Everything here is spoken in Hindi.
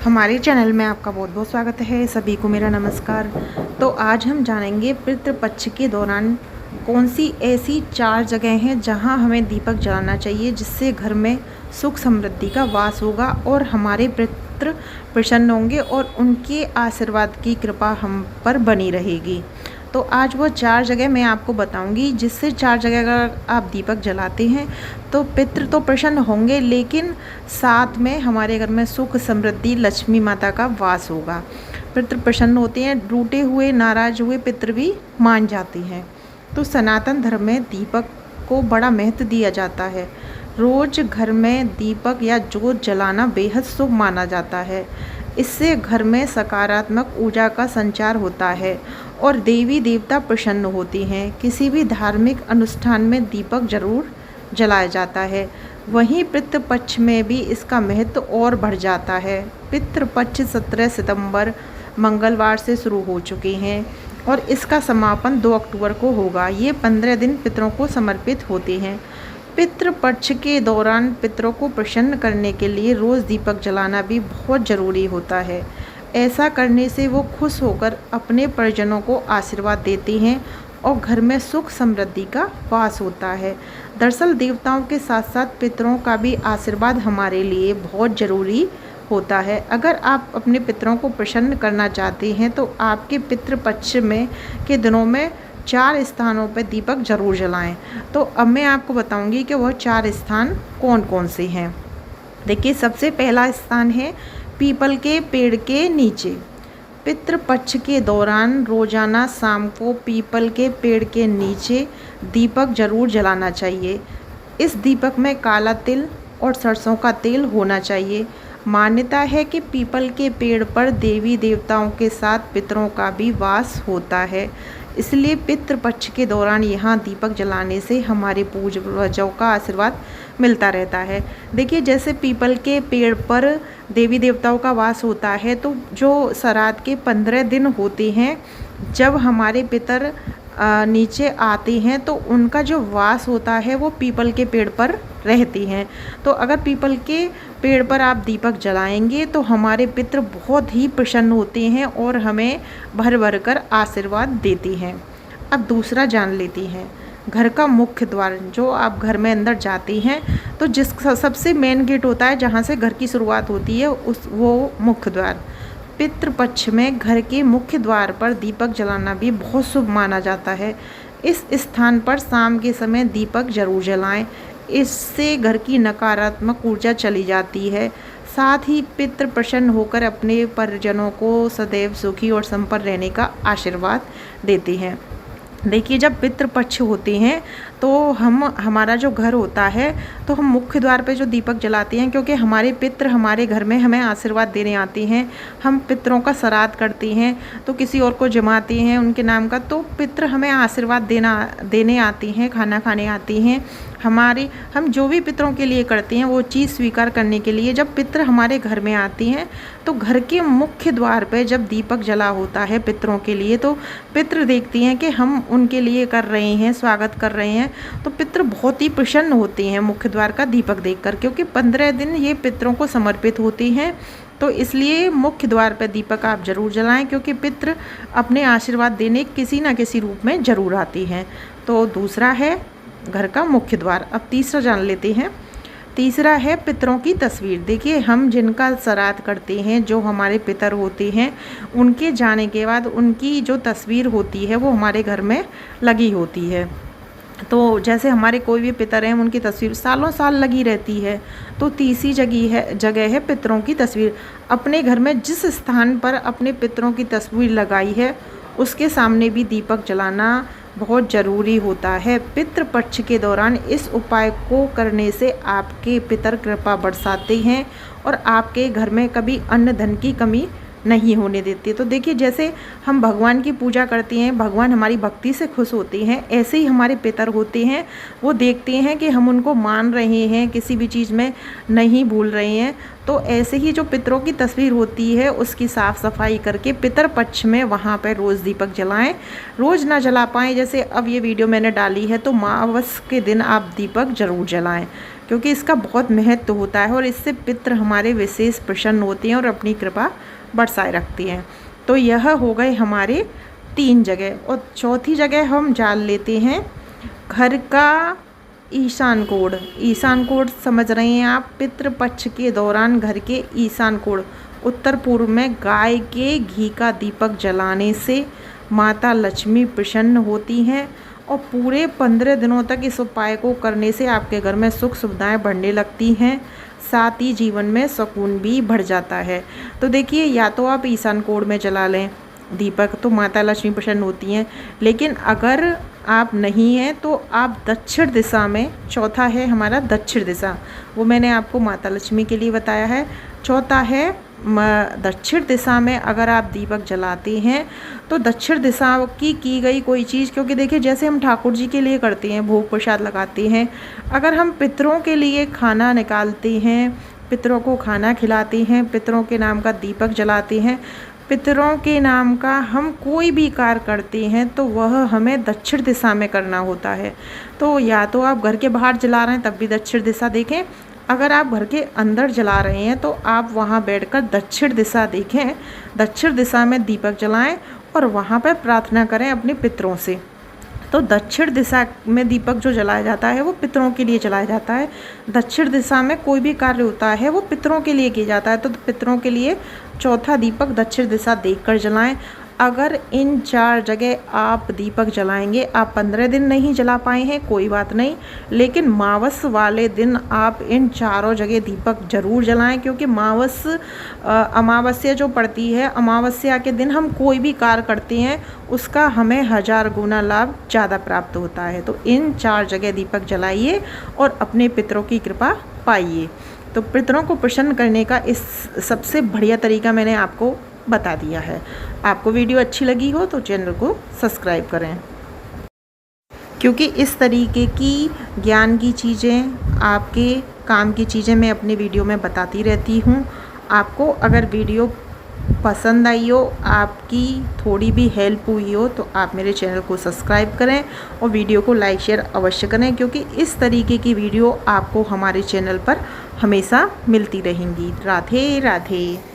हमारे चैनल में आपका बहुत बहुत स्वागत है। सभी को मेरा नमस्कार। तो आज हम जानेंगे पितृपक्ष के दौरान कौन सी ऐसी 4 जगह हैं जहां हमें दीपक जलाना चाहिए, जिससे घर में सुख समृद्धि का वास होगा और हमारे पितृ प्रसन्न होंगे और उनके आशीर्वाद की कृपा हम पर बनी रहेगी। तो आज वो 4 जगह मैं आपको बताऊंगी, जिससे 4 जगह अगर आप दीपक जलाते हैं तो पितृ तो प्रसन्न होंगे, लेकिन साथ में हमारे घर में सुख समृद्धि लक्ष्मी माता का वास होगा। पितृ प्रसन्न होते हैं, रूठे हुए नाराज हुए पितृ भी मान जाते हैं। तो सनातन धर्म में दीपक को बड़ा महत्व दिया जाता है। रोज घर में दीपक या जोत जलाना बेहद शुभ माना जाता है। इससे घर में सकारात्मक ऊर्जा का संचार होता है और देवी देवता प्रसन्न होते हैं। किसी भी धार्मिक अनुष्ठान में दीपक जरूर जलाया जाता है। वहीं पितृपक्ष में भी इसका महत्व और बढ़ जाता है। पितृपक्ष 17 सितंबर मंगलवार से शुरू हो चुके हैं और इसका समापन 2 अक्टूबर को होगा। ये 15 दिन पितरों को समर्पित होते हैं। पितृपक्ष के दौरान पितरों को प्रसन्न करने के लिए रोज़ दीपक जलाना भी बहुत ज़रूरी होता है। ऐसा करने से वो खुश होकर अपने परिजनों को आशीर्वाद देते हैं और घर में सुख समृद्धि का वास होता है। दरअसल देवताओं के साथ साथ पितरों का भी आशीर्वाद हमारे लिए बहुत ज़रूरी होता है। अगर आप अपने पितरों को प्रसन्न करना चाहते हैं तो आपके पितृपक्ष में के दिनों में 4 स्थानों पर दीपक जरूर जलाएं। तो अब मैं आपको बताऊंगी कि वह 4 स्थान कौन कौन से हैं। देखिए, सबसे पहला स्थान है पीपल के पेड़ के नीचे। पितृपक्ष के दौरान रोजाना शाम को पीपल के पेड़ के नीचे दीपक जरूर जलाना चाहिए। इस दीपक में काला तिल और सरसों का तेल होना चाहिए। मान्यता है कि पीपल के पेड़ पर देवी देवताओं के साथ पितरों का भी वास होता है, इसलिए पितृपक्ष के दौरान यहाँ दीपक जलाने से हमारे पूर्वजों का आशीर्वाद मिलता रहता है। देखिए, जैसे पीपल के पेड़ पर देवी देवताओं का वास होता है, तो जो श्राद्ध के 15 दिन होते हैं, जब हमारे पितर नीचे आते हैं तो उनका जो वास होता है वो पीपल के पेड़ पर रहती हैं। तो अगर पीपल के पेड़ पर आप दीपक जलाएंगे तो हमारे पितृ बहुत ही प्रसन्न होते हैं और हमें भर भर कर आशीर्वाद देती हैं। अब दूसरा जान लेती हैं, घर का मुख्य द्वार। जो आप घर में अंदर जाती हैं तो जिस सबसे मेन गेट होता है जहाँ से घर की शुरुआत होती है वो मुख्य द्वार। पितृपक्ष में घर के मुख्य द्वार पर दीपक जलाना भी बहुत शुभ माना जाता है। इस स्थान पर शाम के समय दीपक जरूर जलाएं। इससे घर की नकारात्मक ऊर्जा चली जाती है। साथ ही पितृ प्रसन्न होकर अपने परिजनों को सदैव सुखी और संपन्न रहने का आशीर्वाद देते हैं। देखिए, जब पितृपक्ष होते हैं तो हमारा जो घर होता है तो हम मुख्य द्वार पे जो दीपक जलाते हैं, क्योंकि हमारे पितृ हमारे घर में हमें आशीर्वाद देने आते हैं। हम पितरों का श्राद्ध करते हैं तो किसी और को जमाते हैं उनके नाम का, तो पितृ हमें आशीर्वाद देने आते हैं, खाना खाने आते हैं। हम जो भी पितरों के लिए करते हैं वो चीज़ स्वीकार करने के लिए जब पितृ हमारे घर में आती हैं तो घर के मुख्य द्वार पे जब दीपक जला होता है पितरों के लिए, तो पितृ देखती हैं कि हम उनके लिए कर रहे हैं, स्वागत कर रहे हैं, तो पितृ बहुत ही प्रसन्न होते हैं मुख्य द्वार का दीपक देखकर, क्योंकि 15 दिन ये पितरों को समर्पित होती हैं। तो इसलिए मुख्य द्वार पर दीपक आप जरूर जलाएं, क्योंकि पितृ अपने आशीर्वाद देने किसी न किसी रूप में जरूर आती हैं। तो दूसरा है घर का मुख्य द्वार। अब तीसरा जान लेते हैं। तीसरा है पितरों की तस्वीर। देखिए, हम जिनका श्राद्ध करते हैं, जो हमारे पितर होते हैं, उनके जाने के बाद उनकी जो तस्वीर होती है वो हमारे घर में लगी होती है। तो जैसे हमारे कोई भी पितर हैं, उनकी तस्वीर सालों साल लगी रहती है। तो तीसरी जगह है पितरों की तस्वीर। अपने घर में जिस स्थान पर अपने पितरों की तस्वीर लगाई है उसके सामने भी दीपक जलाना बहुत ज़रूरी होता है। पितृपक्ष के दौरान इस उपाय को करने से आपके पितर कृपा बरसाते हैं और आपके घर में कभी अन्न धन की कमी नहीं होने देती। तो देखिए, जैसे हम भगवान की पूजा करते हैं, भगवान हमारी भक्ति से खुश होते हैं, ऐसे ही हमारे पितर होते हैं। वो देखते हैं कि हम उनको मान रहे हैं, किसी भी चीज़ में नहीं भूल रहे हैं, तो ऐसे ही जो पितरों की तस्वीर होती है उसकी साफ़ सफाई करके पितर पक्ष में वहाँ पर रोज़ दीपक जलाएं। रोज़ ना जला पाएँ, जैसे अब ये वीडियो मैंने डाली है, तो अमावस के दिन आप दीपक ज़रूर जलाएं। क्योंकि इसका बहुत महत्व होता है और इससे पितृ हमारे विशेष प्रसन्न होते हैं और अपनी कृपा बरसाए रखते हैं। तो यह हो गए हमारे 3 जगह। और चौथी जगह हम जान लेते हैं घर का ईशान कोण। ईशान कोण समझ रहे हैं आप, पितृपक्ष के दौरान घर के ईशान कोण उत्तर पूर्व में गाय के घी का दीपक जलाने से माता लक्ष्मी प्रसन्न होती हैं और पूरे 15 दिनों तक इस उपाय को करने से आपके घर में सुख सुविधाएं बढ़ने लगती हैं, साथ ही जीवन में सुकून भी बढ़ जाता है। तो देखिए, या तो आप ईशान कोण में जला लें दीपक, तो माता लक्ष्मी प्रसन्न होती हैं। लेकिन अगर आप नहीं हैं तो आप दक्षिण दिशा में, चौथा है हमारा दक्षिण दिशा, वो मैंने आपको माता लक्ष्मी के लिए बताया है। चौथा है दक्षिण दिशा में अगर आप दीपक जलाते हैं तो दक्षिण दिशा की गई कोई चीज़, क्योंकि देखिए जैसे हम ठाकुर जी के लिए करते हैं, भोग प्रसाद लगाते हैं, अगर हम पितरों के लिए खाना निकालते हैं, पितरों को खाना खिलाते हैं, पितरों के नाम का दीपक जलाते हैं, पितरों के नाम का हम कोई भी कार्य करते हैं, तो वह हमें दक्षिण दिशा में करना होता है। तो या तो आप घर के बाहर जला रहे हैं तब भी दक्षिण दिशा देखें, अगर आप घर के अंदर जला रहे हैं तो आप वहाँ बैठकर दक्षिण दिशा देखें, दक्षिण दिशा में दीपक जलाएं और वहाँ पर प्रार्थना करें अपने पितरों से। तो दक्षिण दिशा में दीपक जो जलाया जाता है वो पितरों के लिए जलाया जाता है। दक्षिण दिशा में कोई भी कार्य होता है वो पितरों के लिए किया जाता है। तो पितरों के लिए चौथा दीपक दक्षिण दिशा देखकर जलाएं। अगर इन 4 जगह आप दीपक जलाएंगे, आप 15 दिन नहीं जला पाए हैं कोई बात नहीं, लेकिन मावस वाले दिन आप इन चारों जगह दीपक ज़रूर जलाएं, क्योंकि अमावस्या जो पड़ती है, अमावस्या के दिन हम कोई भी कार्य करते हैं उसका हमें 1000 गुना लाभ ज़्यादा प्राप्त होता है। तो इन 4 जगह दीपक जलाइए और अपने पितरों की कृपा पाइए। तो पितरों को प्रसन्न करने का इस सबसे बढ़िया तरीका मैंने आपको बता दिया है। आपको वीडियो अच्छी लगी हो तो चैनल को सब्सक्राइब करें, क्योंकि इस तरीके की ज्ञान की चीज़ें, आपके काम की चीज़ें मैं अपने वीडियो में बताती रहती हूँ। आपको अगर वीडियो पसंद आई हो, आपकी थोड़ी भी हेल्प हुई हो, तो आप मेरे चैनल को सब्सक्राइब करें और वीडियो को लाइक शेयर अवश्य करें, क्योंकि इस तरीके की वीडियो आपको हमारे चैनल पर हमेशा मिलती रहेंगी। राधे राधे।